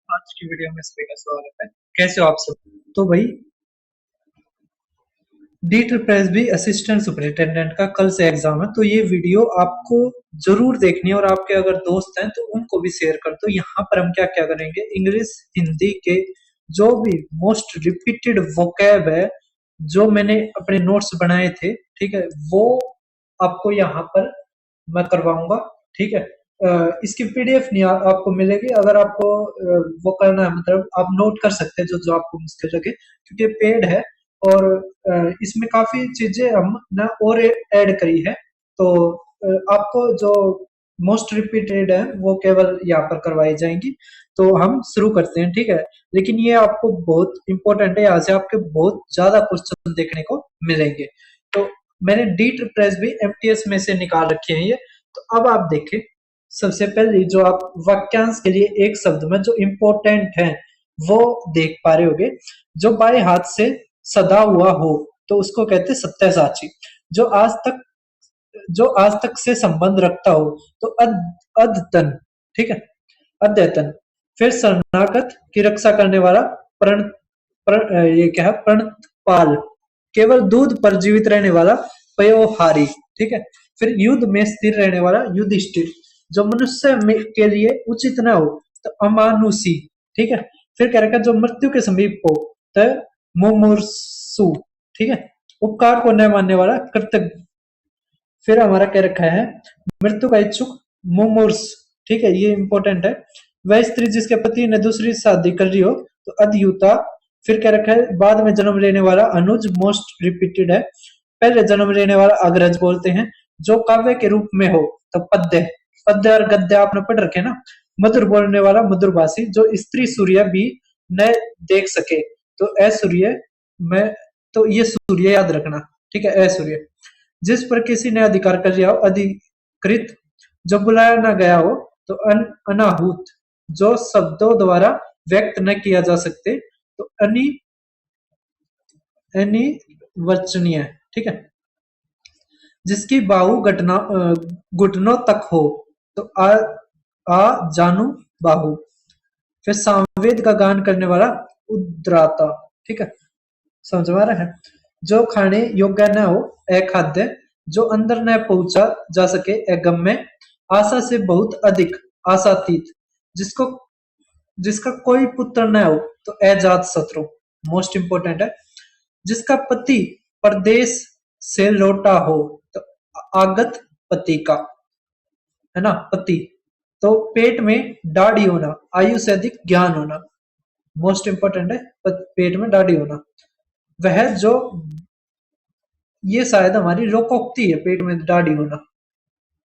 आज की वीडियो में सभी का स्वागत है। कैसे हो आप सब? तो भाई, D triple S B assistant superintendent का कल से एग्जाम है, तो ये वीडियो आपको जरूर देखनी है और आपके अगर दोस्त हैं तो उनको भी शेयर कर दो। यहाँ पर हम क्या क्या करेंगे, इंग्लिश हिंदी के जो भी मोस्ट रिपीटेड वोकैब है, जो मैंने अपने नोट्स बनाए थे, ठीक है, वो आपको यहाँ पर मैं करवाऊंगा। ठीक है, इसकी पीडीएफ नहीं आपको मिलेगी। अगर आपको वो करना है, मतलब आप नोट कर सकते हैं जो जो आपको मुश्किल लगे, क्योंकि पेड है। और इसमें काफी चीजें हम ना और ऐड करी है। तो आपको जो मोस्ट रिपीटेड है वो केवल यहाँ पर करवाई जाएंगी। तो हम शुरू करते हैं, ठीक है। लेकिन ये आपको बहुत इंपॉर्टेंट है, यहाँ से आपके बहुत ज्यादा क्वेश्चन देखने को मिलेंगे। तो मैंने डी ट्रिपल एस भी एमटीएस में से निकाल रखे हैं ये। तो अब आप देखें, सबसे पहले जो आप वाक्यांश के लिए एक शब्द में जो इम्पोर्टेंट है वो देख पा रहे होगे। जो बाएं हाथ से सदा हुआ हो तो उसको कहते हैं सत्यसाची। जो आज तक जो आज तक से संबंध रखता हो तो अद्यतन, ठीक है, अद्यतन। फिर शरणागत की रक्षा करने वाला प्रण, ये क्या है, प्रणपाल। केवल दूध पर जीवित रहने वाला पयोहारी, ठीक है। फिर युद्ध में स्थिर रहने वाला युधिष्ठिर। जो मनुष्य के लिए उचित न हो तो अमानुषी, ठीक है। फिर क्या रखा, जो मृत्यु के समीप हो तो मुमूर्षु, ठीक है। उपकार को न मानने वाला कृतज्ञ। फिर हमारा क्या रखा है, मृत्यु का इच्छुक मुमूर्ष, ठीक है, ये इंपॉर्टेंट है। वह स्त्री जिसके पति ने दूसरी शादी कर रही हो तो अधयुता। फिर क्या रखा है, बाद में जन्म लेने वाला अनुज, मोस्ट रिपीटेड है। पहले जन्म लेने वाला अग्रज बोलते हैं। जो काव्य के रूप में हो तो पद्य। पद्य और गद्य आपने पढ़ रखे ना। मधुर बोलने वाला मधुरभाषी। जो स्त्री सूर्य भी न देख सके तो असूर्य में, तो ये सूर्य याद रखना, ठीक है, असूर्य। जिस पर किसी ने अधिकार कर लिया हो अधिकृत। जो बुलाया ना गया हो तो अनाहूत। जो शब्दों द्वारा व्यक्त न किया जा सकते तो अनिर्वचनीय, ठीक है। जिसकी बाहु घुटनों तक हो तो आ जानू बाहु। फिर सामवेद का गान करने वाला उद्राता, ठीक है, समझ में आ रहा है। जो खाने योग्य न हो अखाद्य। जो अंदर न पहुंचा जा सके अगम्य। आशा से बहुत अधिक आशातीत। जिसको जिसका कोई पुत्र न हो तो अजात शत्रु। मोस्ट इंपोर्टेंट है। जिसका पति परदेश से लौटा हो तो आगत पति का, है ना, पति। तो पेट में दाढ़ी होना, आयु से अधिक ज्ञान होना। मोस्ट इंपोर्टेंट है, पेट में दाढ़ी होना। वह जो, ये शायद हमारी लोकोक्ति है, पेट में दाढ़ी होना,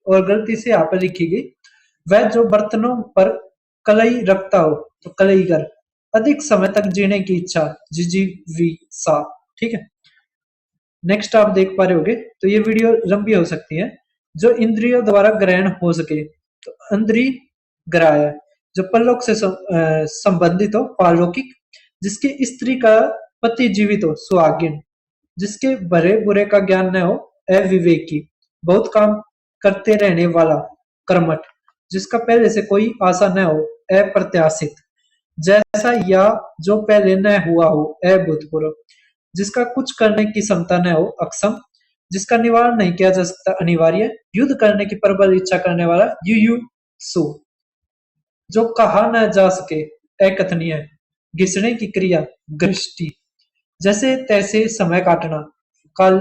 और गलती से यहाँ पर लिखी गई। वह जो बर्तनों पर कलई रखता हो तो कलईगर। अधिक समय तक जीने की इच्छा, जिजीविषा, ठीक है। नेक्स्ट आप देख पा रहे होगे, तो ये वीडियो लंबी हो सकती है। जो इंद्रियों द्वारा ग्रहण हो सके तो इंद्रिय ग्राह्य। जो परलोक से संबंधित हो पारलौकिक। जिसकी स्त्री का पति जीवित हो सुहागिन। जिसके भरे बुरे का ज्ञान न हो अविवेकी। बहुत काम करते रहने वाला कर्मठ। जिसका पहले से कोई आशा न हो अप्रत्याशित। जैसा या जो पहले न हुआ हो अभूतपूर्व। जिसका कुछ करने की क्षमता न हो अक्षम। जिसका निवारण नहीं किया जा सकता अनिवार्य। युद्ध करने की प्रबल इच्छा करने वाला युयुत्सु। जो कहा न जा सके अकथनीय। घिसने की क्रिया गृष्टि। जैसे तैसे समय काटना काल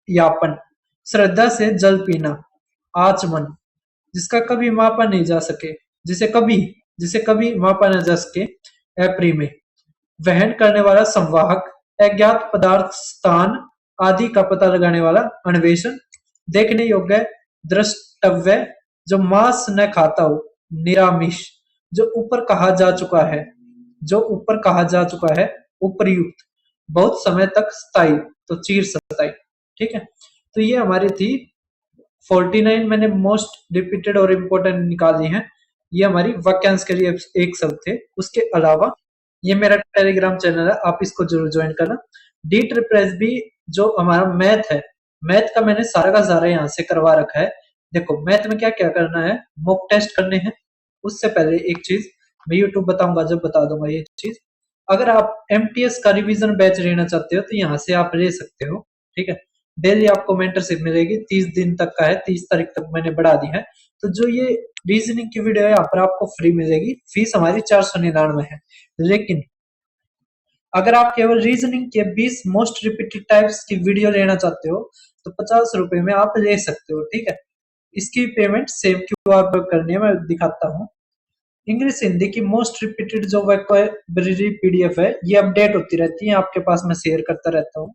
यापन। श्रद्धा से जल पीना आचमन। जिसका कभी मापा नहीं जा सके, जिसे कभी मापा न जा सके अप्रिमेय। वहन करने वाला संवाहक। अज्ञात पदार्थ स्थान आदि का पता लगाने वाला अन्वेषण। देखने योग्य द्रष्टव्य। जो मांस न खाता हो निरामिष। जो ऊपर कहा जा चुका है, उपरयुक्त। बहुत समय तक स्थायी तो चीर सताई, ठीक है। तो ये हमारी थी 49 मैंने मोस्ट रिपीटेड और इम्पोर्टेंट निकाली हैं। ये हमारी वाक्यांश के लिए एक शब्द थे। उसके अलावा ये मेरा टेलीग्राम चैनल है, आप इसको जरूर ज्वाइन करना। डी ट्रिपल एस बी जो हमारा मैथ है, मैथ का मैंने सारा का सारा यहाँ से करवा रखा है। देखो मैथ में क्या क्या करना है, मॉक टेस्ट करने हैं। उससे पहले एक चीज, मैं यूट्यूब बताऊंगा जब बता दूंगा ये चीज। अगर आप एमटीएस का रिवीजन बैच लेना चाहते हो तो यहाँ से आप ले सकते हो, ठीक है। डेली आपको मेंटरशिप मिलेगी, 30 दिन तक का है, 30 तारीख तक मैंने बढ़ा दी है। तो जो ये रीजनिंग की वीडियो है यहाँ पर आपको फ्री मिलेगी, फीस हमारी 499 है। लेकिन अगर आप केवल रीजनिंग के 20 मोस्ट रिपीटेड टाइप्स की वीडियो लेना चाहते हो तो 50 रुपए में आप ले सकते हो, ठीक है। इसकी पेमेंट सेम क्यू आर पर करनी है, मैं दिखाता हूँ। इंग्लिश हिंदी की मोस्ट रिपीटेड जो वोकैबुलरी पीडीएफ है ये अपडेट होती रहती है आपके पास, मैं शेयर करता रहता हूँ।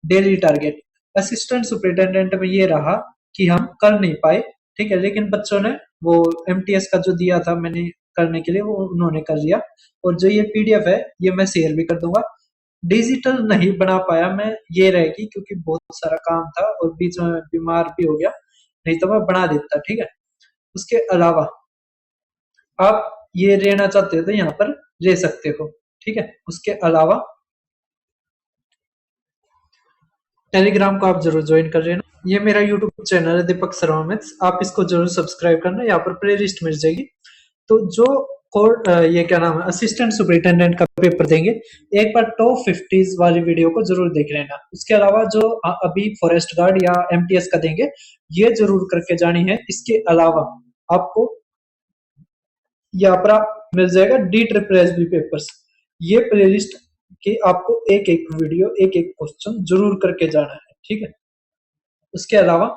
डेली टारगेट असिस्टेंट सुपरिटेंडेंट में ये रहा कि हम कर नहीं पाए, ठीक है, लेकिन बच्चों ने वो एमटीएस का जो दिया था मैंने करने के लिए वो उन्होंने कर लिया। और जो ये पीडीएफ है ये मैं शेयर भी कर दूंगा। डिजिटल नहीं बना पाया मैं, ये रहेगी क्योंकि बहुत सारा काम था और बीच में बीमार भी हो गया, नहीं तो मैं बना देता, ठीक है। उसके अलावा आप ये लेना चाहते हो तो यहाँ पर ले सकते हो, ठीक है। उसके अलावा टेलीग्राम को आप जरूर ज्वाइन कर लेना। ये मेरा यूट्यूब चैनल है दीपक शर्मा मैथ्स, आप इसको जरूर सब्सक्राइब करना, यहाँ पर प्ले लिस्ट मिल जाएगी। तो जो कोर्ट ये क्या नाम है असिस्टेंट सुपरिटेंडेंट का पेपर देंगे, एक बार टॉप 50 वाली वीडियो को जरूर देख लेना। उसके अलावा जो अभी फॉरेस्ट गार्ड या एमटीएस का देंगे ये जरूर करके जानी है। इसके अलावा आपको यहाँ पर मिल जाएगा D triple S B papers, ये प्लेलिस्ट की आपको एक एक वीडियो एक एक क्वेश्चन जरूर करके जाना है, ठीक है। उसके अलावा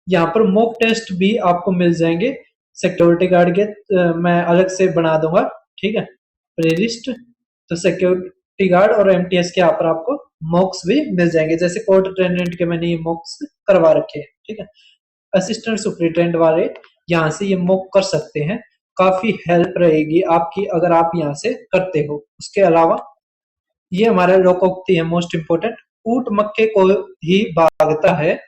यहाँ पर मॉक टेस्ट भी आपको मिल जाएंगे सिक्योरिटी गार्ड के, मैं अलग से बना दूंगा, ठीक है, प्लेलिस्ट। तो सिक्योरिटी गार्ड और एमटीएस के यहाँ पर आपको मॉक्स भी मिल जाएंगे, जैसे कोर्ट अटेंडेंट के मैंने ये मॉक्स करवा रखे हैं, ठीक है। असिस्टेंट सुपरिटेंडेंट वाले यहाँ से ये मॉक कर सकते हैं, काफी हेल्प रहेगी आपकी अगर आप यहाँ से करते हो। उसके अलावा ये हमारा लोकोक्ति है मोस्ट इंपोर्टेंट, ऊंट मक्के को ही भागता है।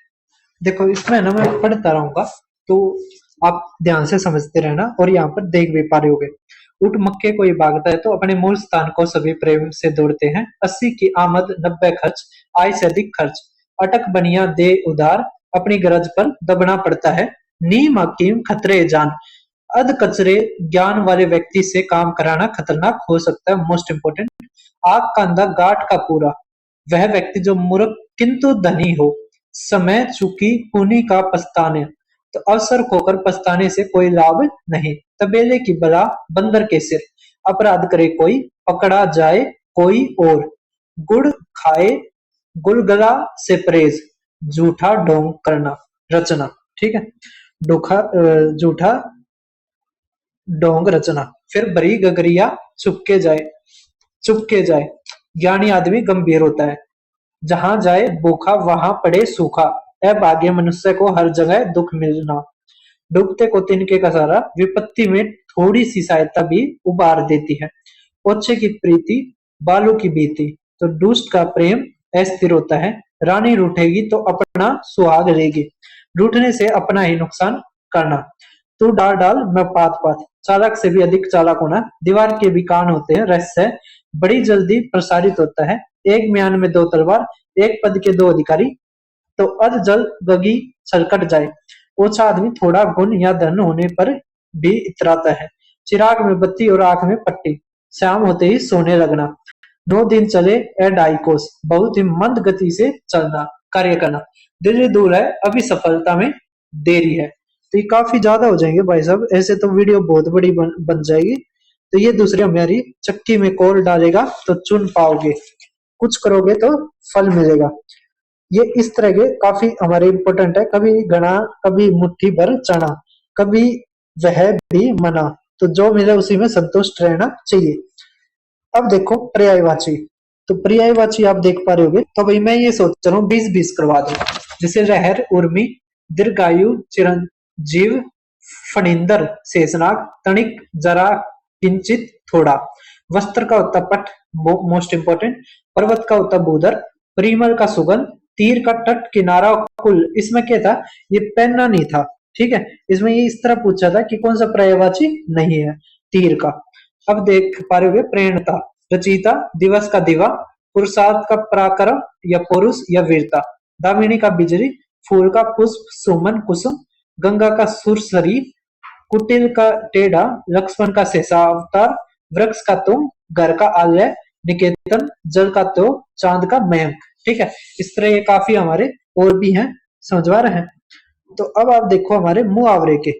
देखो इसमें ना मैं पढ़ता रहूंगा तो आप ध्यान से समझते रहना और यहाँ पर देख भी पा रहे होगे। ऊंट मक्के को ही भागता है तो अपने मूल स्थान को सभी प्रेम से दौड़ते हैं, 80 की आमद 90 खर्च, आय से अधिक खर्च, अटक बनिया दे उधार, अपनी गरज पर दबना पड़ता है, नीम हकीम खतरे जान, अध कचरे ज्ञान वाले व्यक्ति से काम कराना खतरनाक हो सकता है। मोस्ट इंपोर्टेंट, आग का अंधा गाठ का पूरा, वह व्यक्ति जो मूर्ख किंतु धनी हो, समय चूकी पुनि का पछताने, तो अवसर खोकर पछताने से कोई लाभ नहीं, तबेले की बला बंदर के सिर, अपराध करे कोई पकड़ा जाए कोई और, गुड़ खाए गुलगला से परहेज, झूठा ढोंग करना रचना, ठीक है, झूठा ढोंग रचना। फिर बरी गगरिया चुपके जाए, ज्ञानी आदमी गंभीर होता है, जहां जाए भूखा वहां पड़े सूखा, अभागे मनुष्य को हर जगह दुख मिलना, डूबते को तिनके का सारा, विपत्ति में थोड़ी सी सहायता भी उबार देती है, ओछे की प्रीति बालू की बीती, तो दुष्ट का प्रेम अस्थिर होता है, रानी रूठेगी तो अपना सुहाग लेगी, रूठने से अपना ही नुकसान करना, तू डाल डाल मैं पात पात, चालक से भी अधिक चालाक होना, दीवार के भी कान होते हैं, रहस्य बड़ी जल्दी प्रसारित होता है, एक म्यान में दो तलवार, एक पद के दो अधिकारी, तो अध जल गगी छलकट जाए, ओछा आदमी थोड़ा गुण या धन होने पर भी इतराता है, चिराग में बत्ती और आंख में पट्टी, शाम होते ही सोने लगना, 9 दिन चले ए ढाई कोस, बहुत ही मंद गति से चलना, कार्य करना, दिल्ली दूर है अभी सफलता में देरी है। तो ये काफी ज्यादा हो जाएंगे भाई साहब, ऐसे तो वीडियो बहुत बड़ी बन जाएगी। तो ये दूसरी हमारी चक्की में कोल डालेगा तो चुन पाओगे, कुछ करोगे तो फल मिलेगा। ये इस तरह के काफी हमारे इंपॉर्टेंट है, कभी घना कभी मुट्ठी भर चना, कभी वह भी मना, तो जो मिले उसी में संतुष्ट रहना चाहिए। अब देखो पर्यायवाची, तो पर्यायवाची आप देख पा रहे होगे, तो भाई मैं ये सोच रहा हूँ 20-20 करवा दूं, जैसे रहर उर्मी, दीर्घायु चिरंजीव, फणिंदर शेषनाग, तणिक जरा किंचित थोड़ा, वस्त्र का होता पट मोस्ट इंपोर्टेंट, पर्वत का होता भूधर, परिमल का सुगंध, तीर का तट किनारा कुल। इसमें क्या था, ये पहनना नहीं था, ठीक है, इसमें ये इस तरह पूछा था कि कौन सा पर्यायवाची नहीं है तीर का। अब देख पा रहे हो प्रेरणता, रचयिता दिवस का दिवा, पुरुषार्थ का पराक्रम या पुरुष या वीरता, दामिनी का बिजली, फूल का पुष्प सुमन कुसुम, गंगा का सुरसरी, कुटिल का टेढ़ा, लक्ष्मण का शेषावतार, वृक्ष का तुम, घर का आलय निकेतन, जल का तो, चांद का मयंक। ठीक है, इस तरह ये काफी हमारे और भी हैं, समझवा रहे हैं। तो अब आप देखो हमारे मुहावरे के।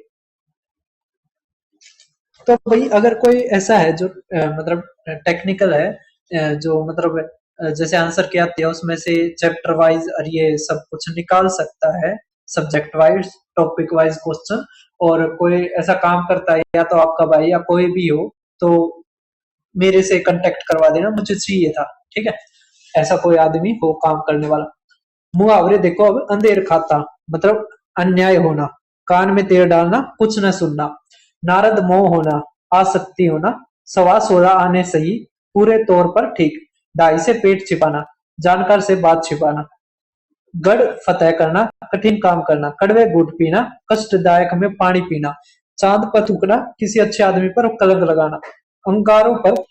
तो भाई अगर कोई ऐसा है जो मतलब टेक्निकल है, जो मतलब जैसे आंसर क्या आते हैं उसमें से चैप्टर वाइज और ये सब कुछ निकाल सकता है, subject wise topic wise question, और कोई ऐसा काम करता है या तो आपका भाई या कोई भी हो, तो मेरे से कांटेक्ट करवा देना, मुझे चाहिए था। ठीक है, ऐसा कोई आदमी हो काम करने वाला। मुहावरे देखो अब। अंधेर खाता मतलब अन्याय होना, कान में तेल डालना, कुछ न सुनना, नारद मोह होना, आसक्ति होना, सवा 16 आने सही, पूरे तौर पर ठीक, ढाई से पेट छिपाना, जानकार से बात छिपाना, गढ़ फतेह करना, कठिन काम करना, कड़वे घूंट पीना, कष्टदायक में पानी पीना, चांद पर थूकना, किसी अच्छे आदमी पर कलंक लगाना, अंगारों पर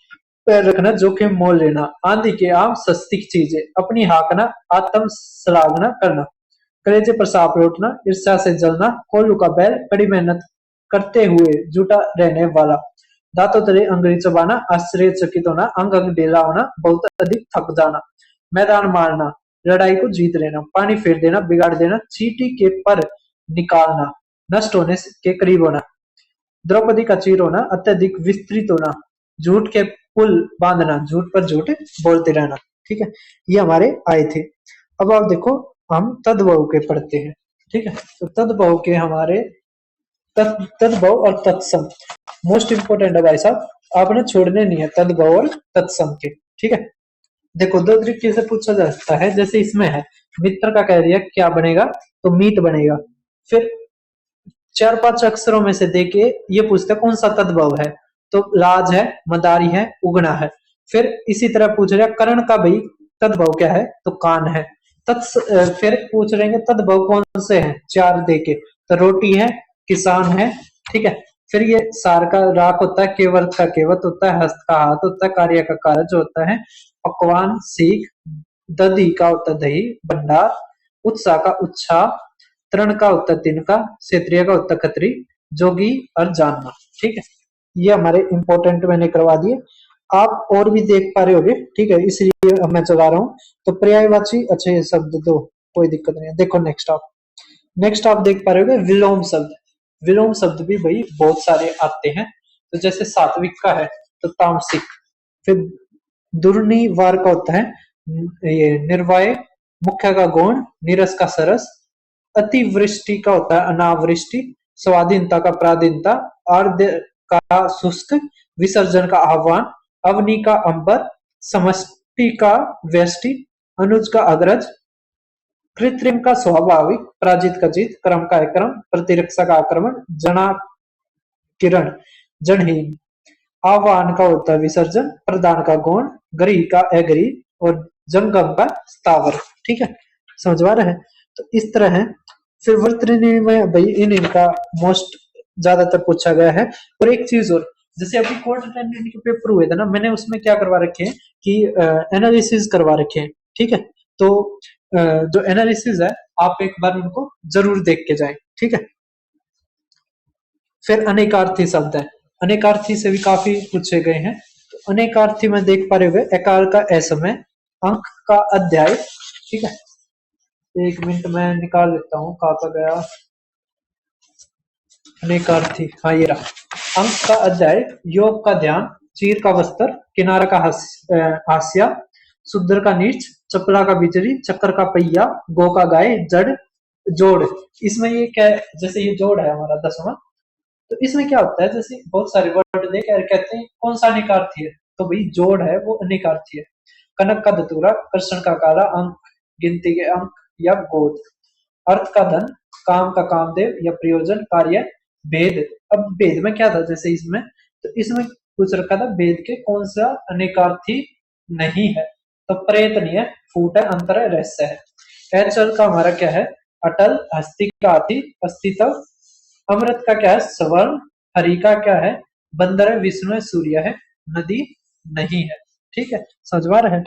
पैर रखना, जोखिम मोल लेना, आंधी के आम सस्ती चीजें, अपनी हाकना, आत्म श्लाघना करना, कलेजे पर सांप लौटना, ईर्ष्या से जलना, कोल्लू का बैल, कड़ी मेहनत करते हुए जुटा रहने वाला, दांतों तले अंगुली चबाना, आश्चर्यचकित होना, अंग अंग ढीला होना, बहुत अधिक थक जाना, मैदान मारना, लड़ाई को जीत लेना, पानी फेर देना, बिगाड़ देना, चींटी के पर निकालना, नष्ट होने के करीब होना, द्रौपदी का चीर होना, अत्यधिक विस्तृत होना, झूठ के पुल बांधना, झूठ पर झूठ बोलते रहना। ठीक है, ये हमारे आए थे। अब आप देखो हम तद्भव के पढ़ते हैं। ठीक है, तो तद्भव के हमारे तद्भव और तत्सम मोस्ट इंपोर्टेंट है भाई साहब, आपने छोड़ने नहीं है तद्भव और तत्सम के। ठीक है, देखो दो तरीके से पूछा जा सकता है, जैसे इसमें है मित्र का कह दिया क्या बनेगा, तो मीत बनेगा। फिर 4-5 अक्षरों में से देके ये पूछते कौन सा तद्भव है, तो लाज है, मदारी है, उगना है। फिर इसी तरह पूछ रहे कर्ण का भाई तद्भव क्या है, तो कान है। फिर पूछ रहे हैं तद्भव कौन से हैं, 4 देके, तो रोटी है, किसान है। ठीक है, फिर ये सार का राख होता है, केवट का केवट होता है, हस्त का हाथ होता है, कार्य का कार्य जो होता है, पकवान सीख, दधी का होता है दही, भंडार, उत्साह का उत्साह, तृण का होता है तिनका, क्षेत्रीय का होता है खत्री, जोगी और जानना। ठीक है, ये हमारे इंपॉर्टेंट मैंने करवा दिए, आप और भी देख पा रहे होगे। ठीक है, इसलिए मैं चला रहा हूँ। तो पर्यायवाची अच्छे शब्द दो, कोई दिक्कत नहीं है। देखो नेक्स्ट आप देख पा रहे होगे विलोम शब्द। विलोम शब्द भी भाई बहुत सारे आते हैं, तो जैसे सात्विक का है तो तामसिक, फिर दुर्निवार का होता है ये निर्वाय, मुख्य का गौण, नीरस का सरस, अतिवृष्टि का होता है अनावृष्टि, स्वाधीनता का प्राधीनता, आर्द्र का शुष्क, विसर्जन का आह्वान, अवनी का अंबर, समष्टि का व्यष्टि, अनुज का अग्रज, कृत्रिम का स्वाभाविक, पराजित का जीत, क्रम का अक्रम, प्रतिरक्षा का आक्रमण, जना किरण, जनहीन, आह्वान का होता है विसर्जन, प्रदान का गौण, गरी का अगरी, और जंगम का स्थावर। ठीक है, समझवा रहे हैं, तो इस तरह है। फिर वर्तनी में भाई इनका मोस्ट ज्यादातर पूछा गया है। और एक चीज और, जैसे अभी कोर्ट अटेंडेंट के पेपर हुए थे ना, मैंने उसमें क्या करवा रखे हैं कि एनालिसिस करवा रखे हैं। ठीक है, तो जो एनालिसिस है आप एक बार उनको जरूर देख के जाएं। ठीक है, फिर अनेकार्थी शब्द है, अनेकार्थी से भी काफी पूछे गए हैं। तो अनेकार्थी में देख पा रहे हो एकार का असमय, अंक का अध्याय। ठीक है, एक मिनट में निकाल लेता हूँ कहाँ पर गया अनेकार्थी। हाँ ये रहा, अंक का अध्याय, योग का ध्यान, चीर का वस्त्र, किनारा का हास्या, शुद्र का नीच, चपला का बिजली, चक्कर का पहिया, गो का गाय, जड़, जोड़। इसमें ये क्या है, जैसे ये जोड़ है हमारा 10वां, तो इसमें क्या होता है, जैसे बहुत सारे वर्ड देख कहते हैं कौन सा अनेकार्थी है, तो भाई जोड़ है वो अनेकार्थी है। कनक का धतूरा, कृष्ण का काला, अंक गिनती के अंक या गोद, अर्थ का धन, काम का कामदेव या प्रयोजन, कार्य, भेद। अब भेद में क्या था, जैसे इसमें, तो इसमें कुछ रखा था भेद के कौन सा अनेकार्थी नहीं है, तो प्रेत नहीं है, फूट है, अंतर है, रहस्य है। अचल का हमारा क्या है, अटल, हस्ती का हाथी, अस्तित्व, अमृत का क्या है, स्वर्ण, हरि का क्या है, बंदर है, विष्णु है, सूर्य है, नदी नहीं है। ठीक है, समझवा रहे हैं,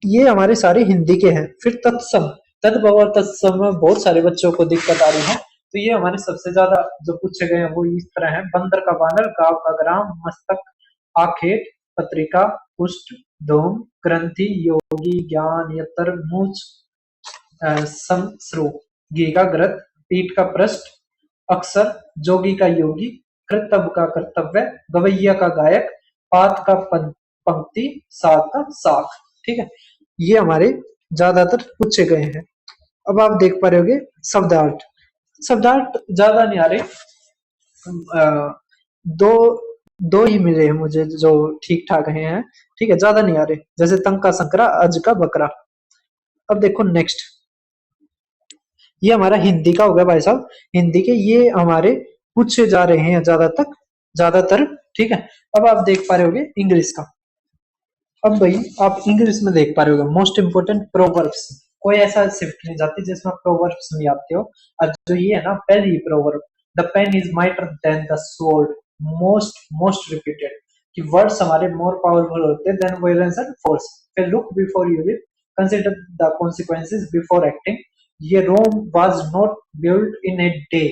ये हमारे सारे हिंदी के हैं। फिर तत्सम, तद्भव और तत्सम में बहुत सारे बच्चों को दिक्कत आ रही है, तो ये हमारे सबसे ज्यादा जो पूछे गए हैं वो इस तरह है, बंदर का बानर, गांव का ग्राम, मस्तक आखेट, पत्रिका, कुष्ठ, धूम, ग्रंथि, योगी, ज्ञान, यतर, मूच, संस्रो, घी का घृत, पीठ का पृष्ठ, अक्षर, जोगी का योगी, कृतब का कर्तव्य, गवैया का गायक, पात का पंक्ति, सात का साख। ठीक है, ये हमारे ज्यादातर पूछे गए हैं। अब आप देख पा रहे होगे शब्दार्थ। शब्दार्थ ज्यादा नहीं आ रहे, दो दो ही मिले हैं मुझे जो ठीक ठाक हैं। ठीक है, ज्यादा नहीं आ रहे, जैसे तंग का संकरा, अज का बकरा। अब देखो नेक्स्ट, ये हमारा हिंदी का हो गया भाई साहब। हिंदी के ये हमारे पूछे जा रहे हैं ज्यादातर। ठीक है, अब आप देख पा रहे होगे इंग्लिश का। अब भाई आप इंग्लिश में देख पा रहे होगे मोस्ट इंपोर्टेंट प्रोवर्ब्स। कोई ऐसा शिफ्ट नहीं जाती जिसमें प्रोवर्ब्स नहीं आते हो। और जो ये है ना पहली proverb, the pen is mightier than the sword, most repeated, कि वर्ड्स हमारे मोर पावरफुल होते हैं देन वायलेंस एंड फोर्स। फिर look before you leap, consider the consequences before acting, ये Rome was not built in a day,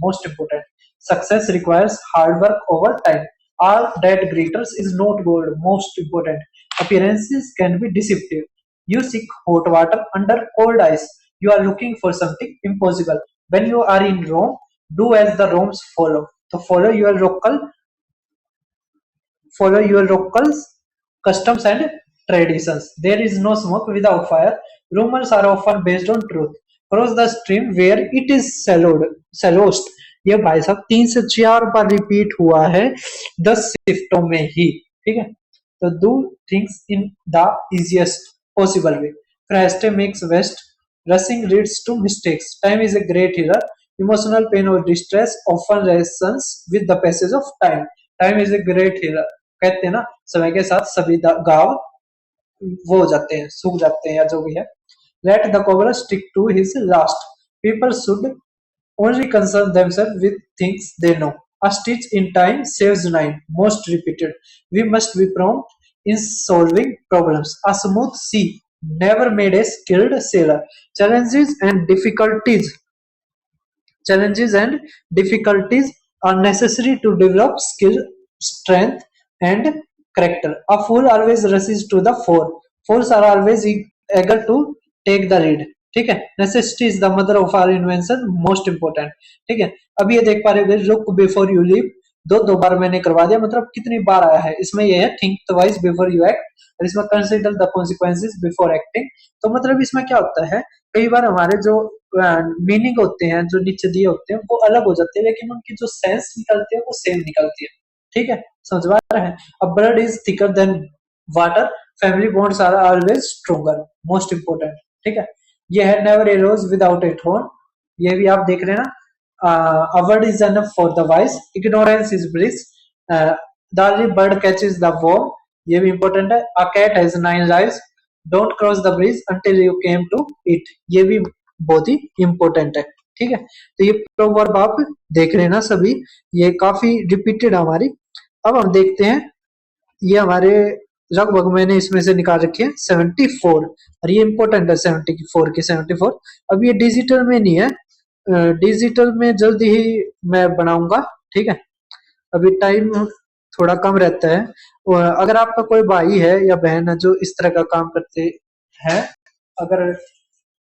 most important, success requires hard work over time, all that glitters is not gold, most important, appearances can be deceptive, you seek hot water under cold ice, you are looking for something impossible, when you are in Rome, do as the Romans follow, so follow your locals customs and traditions, there is no smoke without fire, rumors are often based on truth, cross the stream where it is shallowest। ये भाई साहब 3 से 4 बार repeat हुआ है 10 शिफ्टों में ही। ठीक है, तो do things in the easiest possible way, fast makes waste, rushing leads to mistakes, time is a great healer, emotional pain और distress often lessens with the passage of time, time is a great healer. कहते हैं ना समय के साथ सभी गाँव वो हो जाते हैं, सूख जाते हैं, या जो भी है। Let the cobbler stick to his last, people should only concern themselves with things they know, a stitch in time saves 9, most repeated, we must be prompt in solving problems, a smooth sea never made a skilled sailor, challenges and difficulties are necessary to develop skill, strength, and character. A fool always rushes to the fore. Fools are always eager to take the lead. ठीक है, necessity is the mother of our invention, most important. ठीक है, अब ये देख पा रहे हो लुक बिफोर यू लीव, दो बार मैंने करवा दिया, मतलब कितनी बार आया है इसमें, ये है think twice before you act, और इसमें consider the consequences before acting. तो मतलब इसमें क्या होता है, कई बार हमारे जो मीनिंग होते हैं जो नीचे दिए होते हैं वो अलग हो जाते हैं, लेकिन उनकी जो सेंस निकलती है वो सेम निकलती है। ठीक है, समझ पा रहे हैं। अब blood is thicker than water, family bonds are always stronger, most important. ठीक है, ये है never a rose without a thorn, ये भी आप देख रहे हैं ना। A word is enough for the wise, ignorance is bliss, the early bird catches the worm, ये भी इंपॉर्टेंट है। A cat has 9 lives, don't cross the bridge until you came to it, ये भी बहुत ही इंपॉर्टेंट है। ठीक है, तो ये प्रोवर्ब आप देख रहे हैं ना सभी, ये काफी रिपीटेड हमारी। अब हम देखते हैं, ये हमारे लगभग मैंने इसमें से निकाल रखे हैं 74, और ये इंपॉर्टेंट है 74 की 74। अब ये डिजिटल में नहीं है, डिजिटल में जल्दी ही मैं बनाऊंगा। ठीक है, अभी टाइम थोड़ा कम रहता है। अगर आपका कोई भाई है या बहन है जो इस तरह का काम करते हैं, अगर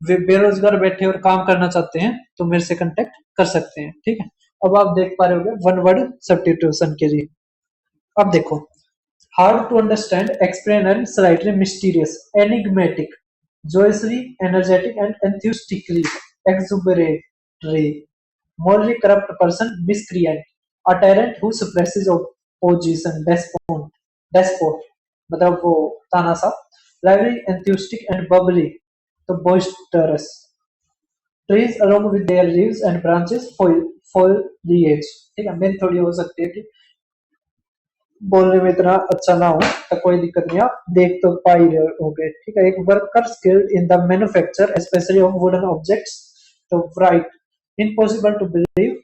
वे बेरोजगार बैठे और काम करना चाहते हैं तो मेरे से कांटेक्ट कर सकते हैं। ठीक है, अब आप देख पा रहे होंगे वन वर्ड सब्स्टिट्यूशन के लिए। अब देखो, hard to understand, explain and slightly mysterious, enigmatic, joyously energetic and enthusiastically exuberatory, morally corrupt person, miscreant, a tyrant who suppresses opposition, despot मतलब वो तानाशाह, lively, enthusiastic and bubbly, तो boisterous, trees along with their leaves and branches, foliage। ठीक है, मेरी थोड़ी हो सकती है कि बोलने में इतना अच्छा ना हो, तो कोई दिक्कत नहीं, आप देख तो पा ही रहे होगे। ठीक है, एक worker skilled in the manufacture specially of wooden objects, तो right, impossible to believe,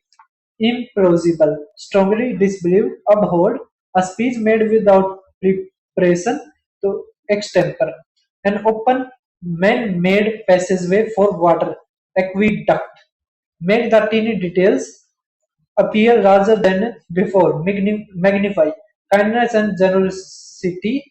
implausible, strongly disbelieve, abhorred, a speech made without preparation, तो extemporary, an open man-made passageway for water, aqueduct, make the teeny details appear larger than before, magnify, kindness and generosity,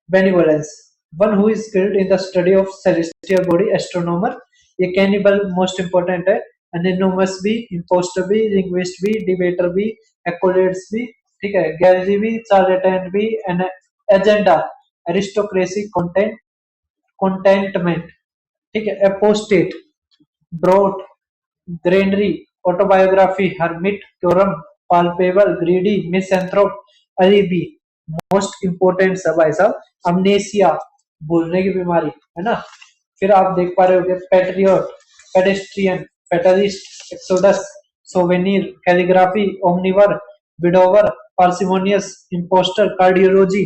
benevolence. One who is skilled in the study of celestial body, astronomer. ये cannibal most important है. Anonymous भी, impostor भी, linguist भी, debater भी, एक्कोलेट्स भी, ठीक है, gallery भी, चार्लेटेंट भी, एजेंडा, एरिस्टोक्रेसी, कंटेंट, कंटेंटमेंट, ठीक है, apostate, broad, granary, autobiography, hermit, quorum, palpable, greedy, misanthrope, alibi. Most important सब भाई साहब, अमनेसिया, भूलने की बीमारी, है ना. फिर आप देख पा रहे होगे patriot, pedestrian, fatalist, exodus, souvenir, calligraphy, omnivore, widower, parsimonious, impostor, cardiology.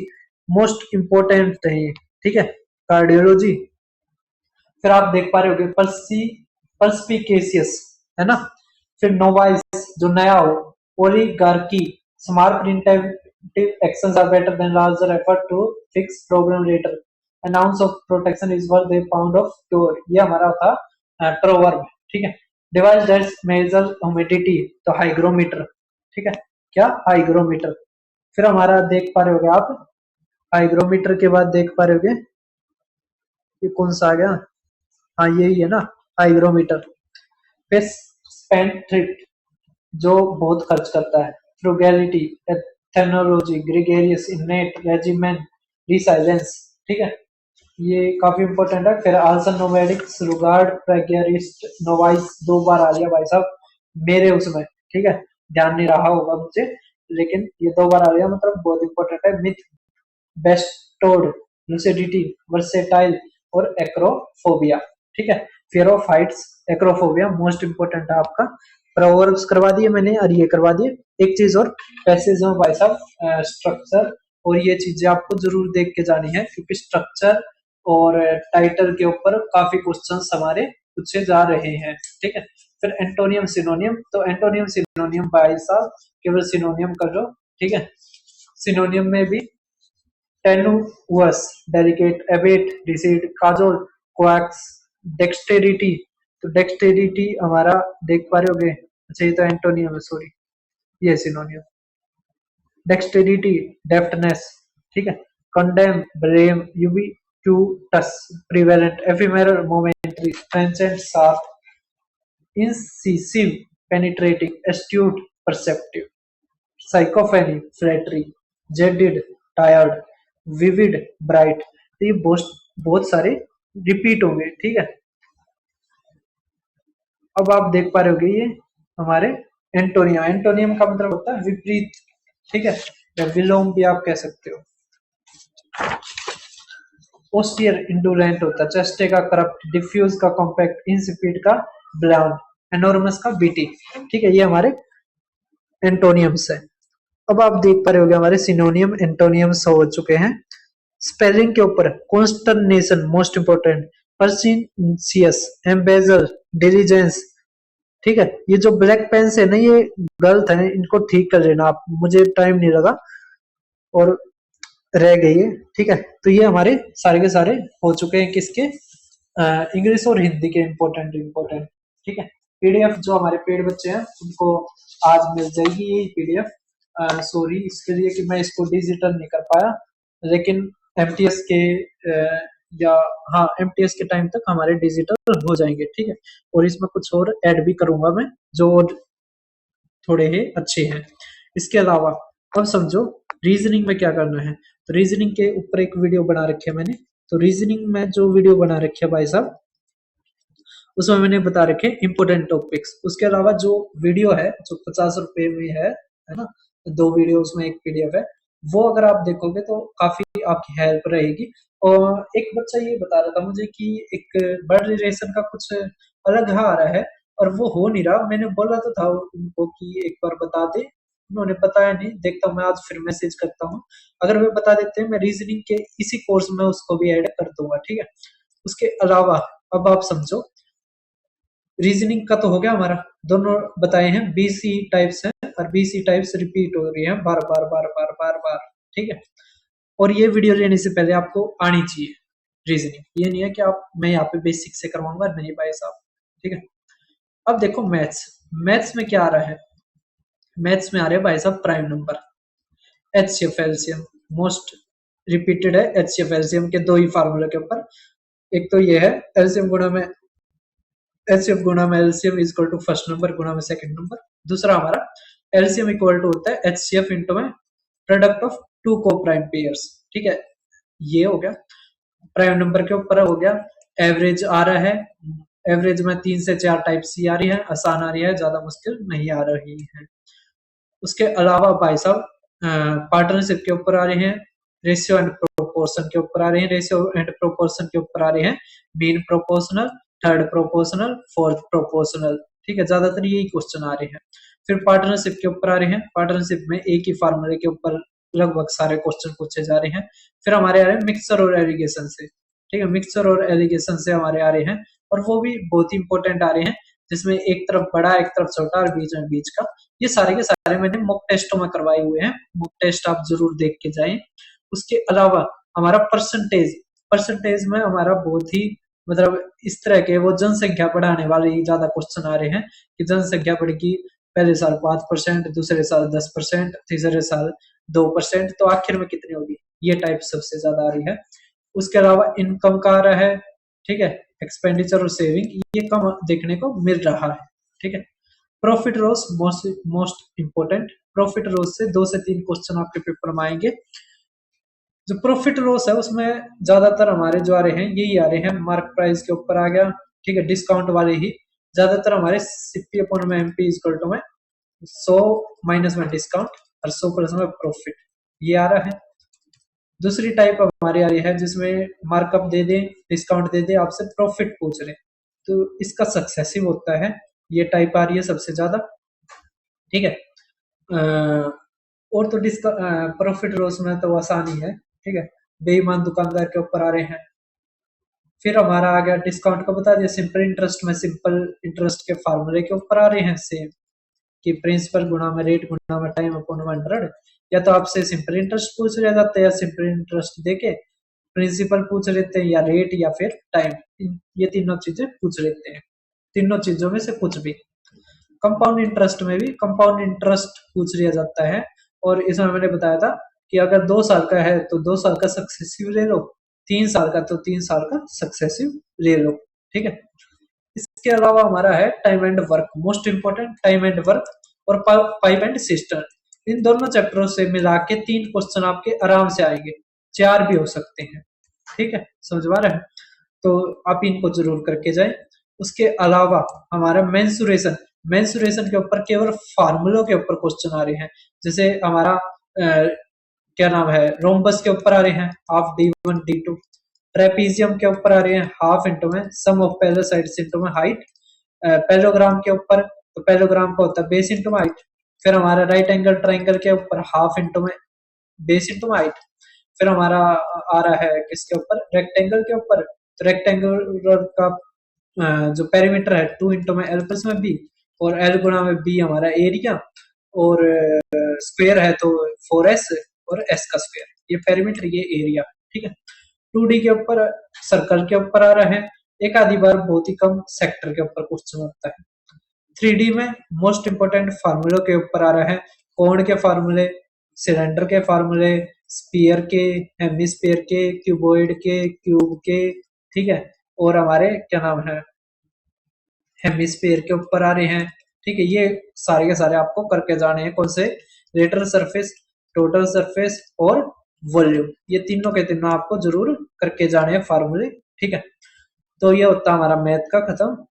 Most important है ये, ठीक है, कार्डियोलॉजी. फिर आप देख पा रहे होगे पर्सपिकेशियस, है ना. फिर नोवाइस, जो नया हो. Oligarchy, smart preventive actions are better than larger effort to fix problem later. an ounce of protection is worth a pound of cure. ये हमारा था प्रोवर्ब, ठीक है. डिवाइस दैट मेजर ह्यूमिडिटी, तो हाइग्रोमीटर, ठीक है, क्या, हाइग्रोमीटर. फिर हमारा देख पा रहे होगे आप, हाइग्रोमीटर के बाद देख पा रहे होगे ये कौन सा आ गया, हाँ यही है ना, हाइग्रोमीटर. फिर स्पेंथ्रिफ्ट, जो बहुत खर्च करता है. फ्रुगैलिटी, एथेनोलॉजी, ग्रेगेरियस, इनेट, रेजिमेंट, रिसाइलेंस, ठीक है, ये काफी इंपॉर्टेंट है. फिर आल्सन नोमैडिक्स, रुगार्ड, प्रेगेरिस्ट, नोवाइस, 2 बार आ गया भाई साहब मेरे उसमें, ठीक है, ध्यान नहीं रहा होगा मुझे, लेकिन ये 2 बार आ गया, मतलब बहुत इंपॉर्टेंट है. मिथ, बेस्टोड, लुसिडिटी, वर्सेटाइल और एक्रोफोबिया, ठीक है. Fear of Heights, acrophobia, most important है आपका. प्रोवर्ब्स करवा दिए मैंने और ये करवा दिए. एक चीज और, पैसेज में भाई साहब स्ट्रक्चर और ये चीजें आपको जरूर देख के जानी है, क्योंकि स्ट्रक्चर और टाइटल के ऊपर काफी क्वेश्चंस हमारे पूछे जा रहे हैं, ठीक है. फिर एंटोनियम सिनोनियम, तो एंटोनियम सिनोनियम भाई साहब केवल सिनोनियम कर लो, ठीक है. सिनोनियम में भी tenuous, delicate, abate, deceased, cajole, coax, dexterity. तो डेक्सटेरिटी हमारा देख पा रहे होगे, अच्छा ये तो एंटोनियम है, सॉरी, ये सिनोनियम. डेक्सटेरिटी, डेफ्टनेस, ठीक है. Condemn, blame, ubiquitous, prevalent, ephemeral, momentary, transient, sharp, incisive, penetrating, astute, perceptive. Sycophancy, flattery, jaded, tired, vivid, bright. तो ये बहुत बहुत सारे रिपीट होंगे, ठीक है. अब आप देख पा रहे होगे ये हमारे एंटोनियम. एंटोनियम का मतलब होता है विपरीत, ठीक है, या विलोम भी आप कह सकते हो. ओस्टियर, इंडोलेंट होता है. चेस्टे का करप्ट, डिफ्यूज का कॉम्पैक्ट, इंसिपिड का ब्लॉन्ड, एनोर्मस का बीटी, ठीक है. ये हमारे एंटोनियम्स है. अब आप देख पा रहे होगे हमारे सिनोनियम एंटोनियम्स हो चुके हैं. स्पेलिंग के ऊपर कॉन्स्टरनेशन, मोस्ट इंपोर्टेंट. परसिनसियस, एम्बेजल, डिलीजेंस, ठीक है. ये जो ब्लैक पेन्स है ना, ये गलत है, इनको ठीक कर लेना आप, मुझे टाइम नहीं लगा और रह गई है, ठीक है. तो ये हमारे सारे के सारे हो चुके हैं किसके, इंग्लिश और हिंदी के इंपॉर्टेंट इंपॉर्टेंट, ठीक है. पीडीएफ जो हमारे पेड बच्चे हैं उनको आज मिल जाएगी ये पीडीएफ. सॉरी इसके लिए कि मैं इसको डिजिटल नहीं कर पाया, लेकिन एमटीएस के या हाँ एमटीएस के टाइम तक हमारे डिजिटल हो जाएंगे, ठीक है. और इसमें कुछ और ऐड भी करूंगा मैं, जो थोड़े ही अच्छे हैं. इसके अलावा अब समझो रीजनिंग में क्या करना है. तो रीजनिंग के ऊपर एक वीडियो बना रखी है मैंने. तो रीजनिंग में जो वीडियो बना रखी है भाई साहब, उसमें मैंने बता रखे इंपोर्टेंट टॉपिक्स. उसके अलावा जो वीडियो है जो 50 रुपए में है ना, 2 वीडियो उसमें एक पीडीएफ है, वो अगर आप देखोगे तो काफी आपकी हेल्प रहेगी. और एक बच्चा ये बता रहा था मुझे कि एक ब्लड रिलेशन का कुछ अलग आ रहा है और वो हो नहीं रहा. मैंने बोला तो था उनको कि एक बार बता दे, उन्होंने बताया नहीं. देखता हूँ मैं आज फिर मैसेज करता हूँ, अगर वे बता देते हैं मैं रीजनिंग के इसी कोर्स में उसको भी ऐड कर दूंगा, ठीक है. उसके अलावा अब आप समझो रीजनिंग का तो हो गया हमारा, दोनों बताए हैं बीसी टाइप्स हैं और बीसी टाइप्स रिपीट हो रही हैं बार बार बार बार बार बार, ठीक है. और ये वीडियो लेने से पहले आपको आनी चाहिए रीजनिंग, ये नहीं है कि आप मैं यहाँ पे बेसिक से करवाऊंगा, नहीं भाई साहब, ठीक है. अब देखो मैथ्स, मैथ्स में क्या आ रहा है, मैथ्स में आ रहे हैं भाई साहब prime number, HCF LCM most repeated है। HCF एलसीएम के दो ही फार्मूले के ऊपर, एक तो ये है एलसीएम गुणा में एचसीएफ गुणा में LCM is equal to first number गुणा में सेकंड नंबर। दूसरा हमारा एलसीएम इक्वल टू होता है एचसीएफ इंटू में प्रोडक्ट ऑफ टू को प्राइम पेयर्स। ठीक है, ये हो गया प्राइम नंबर के ऊपर हो गया। एवरेज आ रहा है, एवरेज में 3 से 4 टाइप सी आ रही है, आसान आ रही है, ज्यादा मुश्किल नहीं आ रही है। उसके अलावा भाई साहब पार्टनरशिप के ऊपर आ रहे हैं, रेशियो एंड प्रोपोर्शन के ऊपर आ रहे हैं, रेशियो एंड प्रोपोर्शन के ऊपर आ रहे हैं mean proportional, third proportional, fourth proportional. ठीक है, ज्यादातर यही क्वेश्चन आ रहे हैं। फिर पार्टनरशिप के ऊपर आ रहे हैं, पार्टनरशिप में एक ही फार्मूले के ऊपर लगभग सारे क्वेश्चन पूछे जा रहे हैं। फिर हमारे आ रहे हैं मिक्सर और एलिगेशन से। ठीक है, मिक्सर और एलिगेशन से हमारे आ रहे हैं, और वो भी बहुत ही इंपॉर्टेंट आ रहे हैं, जिसमें एक तरफ बड़ा एक तरफ छोटा और बीच में बीच का। ये सारे के सारे मैंने मॉक टेस्टों में करवाए हुए हैं, मॉक टेस्ट आप जरूर देख के जाएं। उसके अलावा हमारा परसेंटेज, परसेंटेज में हमारा बहुत ही मतलब इस तरह के वो जनसंख्या बढ़ाने वाले ही ज्यादा क्वेश्चन आ रहे हैं कि जनसंख्या बढ़ेगी, पहले साल 5%, दूसरे साल 10%, तीसरे साल 2%, तो आखिर में कितनी होगी, ये टाइप सबसे ज्यादा आ रही है। उसके अलावा इनकम का आ रहा है। ठीक है, एक्सपेंडिचर और सेविंग ये कम देखने को मिल रहा है। ठीक है, profit loss most important, profit loss से 2 से 3 क्वेश्चन आपके पेपर में आएंगे। जो प्रॉफिट लॉस है उसमें ज्यादातर हमारे जो आ रहे हैं यही आ रहे हैं, मार्क प्राइस के ऊपर आ गया। ठीक है, डिस्काउंट वाले ही ज्यादातर हमारे सीपी अपॉन में एमपी इक्वल टू में 100 माइनस में डिस्काउंट और 100 प्लस में प्रॉफिट, ये आ रहा है। दूसरी टाइप हमारी आ रही है जिसमें मार्कअप दे दे, डिस्काउंट दे दे, आपसे प्रॉफिट पूछ रहे, तो इसका सक्सेसिव होता है, ये टाइप आ रही है सबसे ज्यादा। ठीक है, और तो प्रॉफिट लॉस में तो आसानी है। ठीक है, बेईमान दुकानदार के ऊपर आ रहे हैं। फिर हमारा आ गया डिस्काउंट का बता दिया, सिंपल इंटरेस्ट में सिंपल इंटरेस्ट के फार्मूले के ऊपर आ रहे हैं सेम, कि प्रिंसिपल गुणा में रेट गुणा में टाइम अपॉन 100। या तो आपसे सिंपल इंटरेस्ट पूछ लिया जाता है, या सिंपल इंटरेस्ट देके प्रिंसिपल पूछ लेते हैं, या रेट या फिर टाइम, ये तीनों चीजें पूछ लेते हैं, तीनों चीजों में से कुछ भी। कंपाउंड इंटरेस्ट में भी कंपाउंड इंटरेस्ट पूछ लिया जाता है, और इसमें मैंने बताया था कि अगर 2 साल का है तो 2 साल का सक्सेसिव ले लो, 3 साल का तो 3 साल का सक्सेसिव ले लो। ठीक है, इसके अलावा हमारा है time and work, most important time and work और पाइप एंड सिस्टम। इन दोनों चैप्टरों से मिला के 3 क्वेश्चन आपके आराम से आएंगे, 4 भी हो सकते हैं। ठीक है, समझ में आ रहा है, तो आप इनको जरूर करके जाएं। उसके अलावा हमारा मेंसुरेशन, मेंसुरेशन के ऊपर केवल फार्मूलों के ऊपर क्वेश्चन आ रहे हैं, जैसे हमारा क्या नाम है, रोम्बस के ऊपर आ रहे हैं हाफ d1 d2, ट्रेपीजियम के ऊपर आ रहे हैं हाफ इंटू में सम ऑफ पैरेलल साइड्स इंटू में हाइट, पैरेललोग्राम के ऊपर तो पैरेललोग्राम का होता है बेस इंटू में हाइट। फिर हमारा राइट एंगल ट्राइंगल के ऊपर हाफ इंटू में बेस इंटू में हाइट। फिर हमारा आ रहा है किसके ऊपर, रेक्टेंगल के ऊपर, तो रेक्टेंगल का जो पेरीमीटर है 2 इंटू में एल प्लस में बी, और एल गुणा में बी हमारा एरिया, और स्क्वायर है तो 4s और s का स्क्वायर, ये पेरीमीटर ये एरिया। ठीक है, 2D के ऊपर सर्कल के ऊपर आ रहा है, एक आधी बार बहुत ही कम सेक्टर के ऊपर क्वेश्चन होता है। 3D में मोस्ट इंपोर्टेंट फार्मूलों के ऊपर आ रहा है, कोण के फार्मूले, सिलेंडर के फार्मूले, स्पीयर के, हेमिस्फीयर के, क्यूबॉइड के, क्यूब के। ठीक है, और हमारे क्या नाम है हेमिस्फीयर के ऊपर आ रहे हैं। ठीक है, ये सारे के सारे आपको करके जाने हैं, कौन से, लेटरल सरफेस, टोटल सरफेस और वॉल्यूम, ये तीनों के तीनों आपको जरूर करके जाने हैं फार्मूले। ठीक है, तो ये होता है हमारा मैथ का खत्म।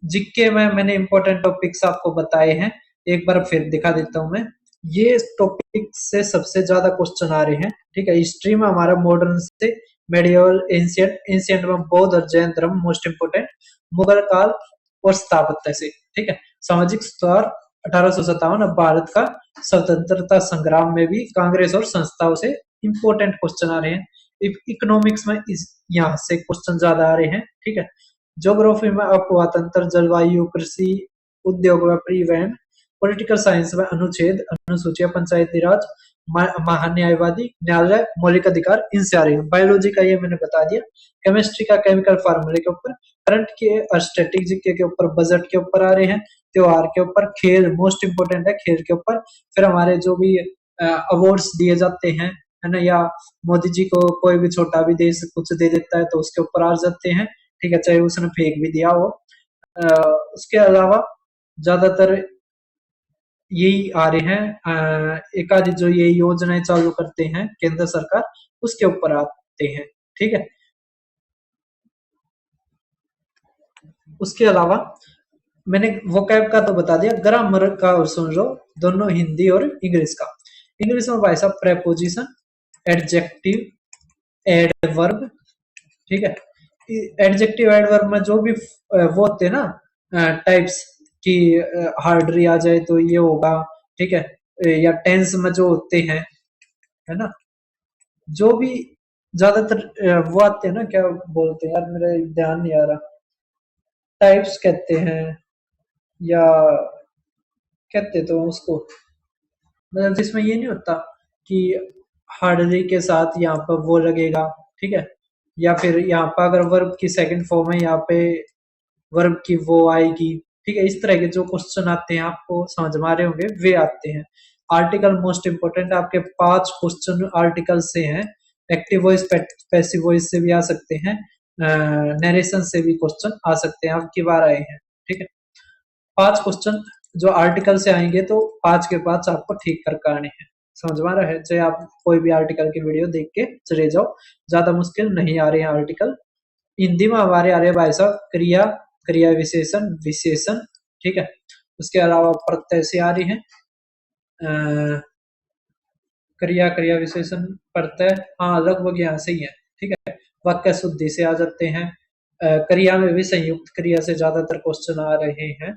जीके में मैंने इंपॉर्टेंट टॉपिक्स आपको बताए हैं, एक बार फिर दिखा देता हूं मैं। ये टॉपिक से सबसे ज्यादा क्वेश्चन आ रहे हैं। ठीक है, हिस्ट्री में हमारा मॉडर्न से मेडिवल, एंशियंट, एंशियंट में बौद्ध और जैन धर्म मोस्ट इंपोर्टेंट, मुगल काल और स्थापत्य से। ठीक है, सामाजिक सुधार 1857, भारत का स्वतंत्रता संग्राम में भी कांग्रेस और संस्थाओं से इंपॉर्टेंट क्वेश्चन आ रहे हैं। इकोनॉमिक्स में इस यहाँ से क्वेश्चन ज्यादा आ रहे हैं। ठीक है, ज्योग्राफी में अपवातंत्र, जलवायु, कृषि, उद्योग व परिवहन, पॉलिटिकल साइंस में अनुच्छेद, अनुसूचियां, पंचायती राज, महान्यायवादी, न्यायालय, मौलिक अधिकार, इनसे आ रही है। बायोलॉजी का ये मैंने बता दिया, केमिस्ट्री का केमिकल फार्मूले के ऊपर, करंट के स्ट्रेटेजिक के ऊपर, बजट के ऊपर आ रहे हैं, त्योहार के ऊपर, खेल मोस्ट इंपोर्टेंट है खेल के ऊपर। फिर हमारे जो भी अवार्ड्स दिए जाते हैं, है ना, या मोदी जी को कोई भी छोटा भी देश कुछ दे देता है तो उसके ऊपर आ जाते हैं, ठीक है, चाहे उसने फेंक भी दिया हो। अ, उसके अलावा ज्यादातर यही आ रहे हैं, एक आधी जो ये योजनाएं चालू करते हैं केंद्र सरकार, उसके ऊपर आते हैं, ठीक है। उसके अलावा मैंने वोकैब का तो बता दिया, ग्रामर का और सुन लो, दोनों हिंदी और इंग्लिश का। इंग्लिश में भाई साहब प्रेपोजिशन, एडजेक्टिव, एडवर्ब, ठीक है। एडजेक्टिव एडवर्ब में जो भी वो होते हैं ना टाइप्स की, हार्डरी आ जाए तो ये होगा, ठीक है, या टेंस में जो होते हैं, है ना, जो भी ज्यादातर वो आते हैं ना, क्या बोलते हैं यार, मेरे ध्यान नहीं आ रहा, टाइप्स कहते हैं या कहते तो उसको, मतलब जिसमें ये नहीं होता कि हार्डली के साथ यहाँ पर वो लगेगा, ठीक है, या फिर यहाँ पर अगर वर्ब की सेकंड फॉर्म है, यहाँ पे वर्ब की वो आएगी, ठीक है। इस तरह के जो क्वेश्चन आते हैं, आपको समझ में आ रहे होंगे, वे आते हैं। आर्टिकल मोस्ट इंपोर्टेंट, आपके 5 क्वेश्चन आर्टिकल से हैं। एक्टिव वॉइस, पैसिव वॉइस से भी आ सकते हैं, नरेशन से भी क्वेश्चन आ सकते हैं, अब की बार आए हैं, ठीक है। 5 क्वेश्चन जो आर्टिकल से आएंगे, तो 5 के 5 आपको ठीक करके आने हैं। समझ में आ रहा है, चाहे आप कोई भी आर्टिकल की वीडियो देख के चले जाओ, ज्यादा मुश्किल नहीं आ रहे हैं आर्टिकल। हिंदी में हमारे आ रहे हैं भाई साहब क्रिया, क्रिया विशेषण, विशेषण, ठीक है। उसके अलावा प्रत्यय से आ रही है, क्रिया, क्रिया विशेषण, प्रत्यय, हाँ लगभग यहाँ से ही है, ठीक है। वाक्य शुद्धि से आ जाते हैं, क्रिया में भी संयुक्त क्रिया से ज्यादातर क्वेश्चन आ रहे हैं,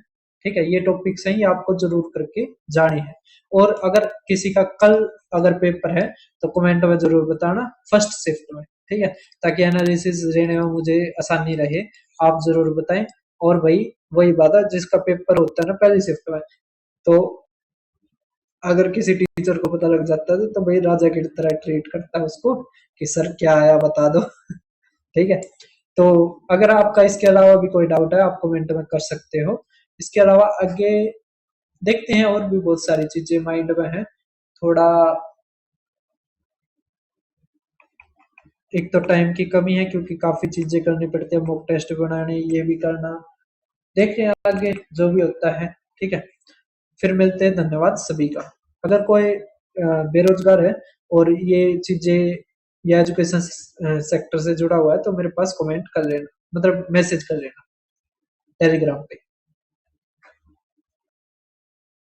ठीक है। ये टॉपिक सही आपको जरूर करके जाने हैं। और अगर किसी का कल अगर पेपर है तो कमेंट में जरूर बताना, फर्स्ट शिफ्ट में, ठीक है, ताकि एनालिसिस लेने में मुझे आसानी रहे। आप जरूर बताएं। और भाई वही बात है, जिसका पेपर होता है ना पहली शिफ्ट में, तो अगर किसी टीचर को पता लग जाता है तो भाई राजा की तरह ट्रीट करता है उसको, कि सर क्या आया बता दो। ठीक है। तो अगर आपका इसके अलावा भी कोई डाउट है, आप कमेंट में कर सकते हो। इसके अलावा आगे देखते हैं, और भी बहुत सारी चीजें माइंड में है थोड़ा। एक तो टाइम की कमी है, क्योंकि काफी चीजें करनी पड़ती है, मॉक टेस्ट बनाने, ये भी करना। देखते हैं आगे जो भी होता है, ठीक है। फिर मिलते हैं, धन्यवाद सभी का। अगर कोई बेरोजगार है और ये चीजें या एजुकेशन सेक्टर से जुड़ा हुआ है, तो मेरे पास कमेंट कर लेना, मतलब मैसेज कर लेना टेलीग्राम पे।